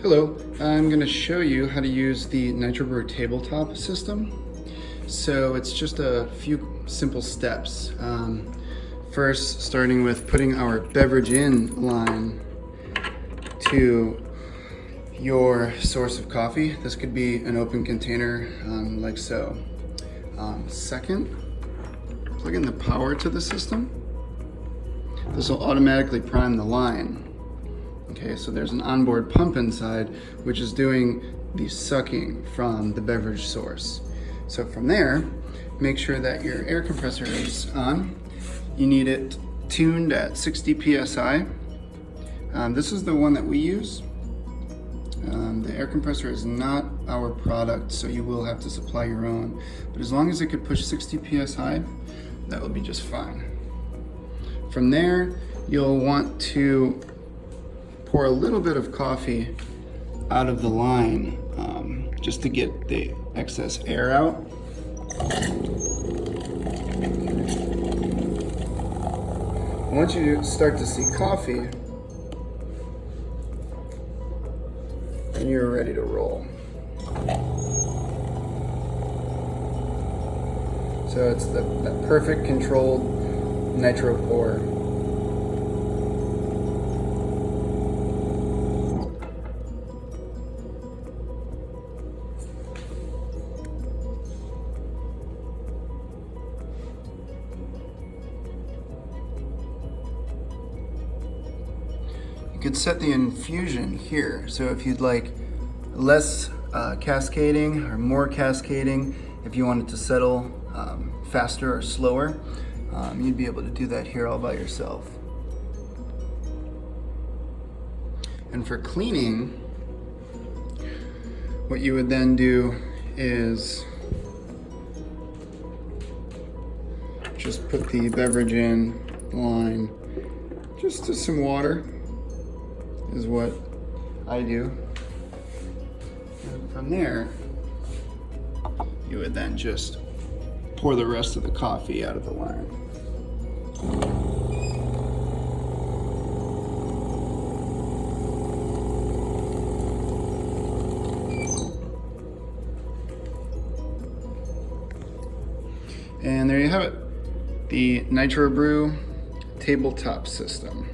Hello, I'm going to show you how to use the NitroBrew Tabletop system. So it's just a few simple steps. First, starting with putting our beverage in line to your source of coffee. This could be an open container like so. Second, plug in the power to the system. This will automatically prime the line. Okay, so there's an onboard pump inside which is doing the sucking from the beverage source. So from there, make sure that your air compressor is on. You need it tuned at 60 psi. This is the one that we use. The air compressor is not our product, so you will have to supply your own. But as long as it could push 60 psi, that will be just fine. From there, you'll want to pour a little bit of coffee out of the line just to get the excess air out. Once you start to see coffee, then you're ready to roll. So it's that perfect controlled nitro pour. You could set the infusion here. So if you'd like less cascading or more cascading, if you wanted to settle faster or slower, you'd be able to do that here all by yourself. And for cleaning, what you would then do is just put the beverage in line just to some water is what I do. And from there, you would then just pour the rest of the coffee out of the line. And there you have it, the NitroBrew Tabletop system.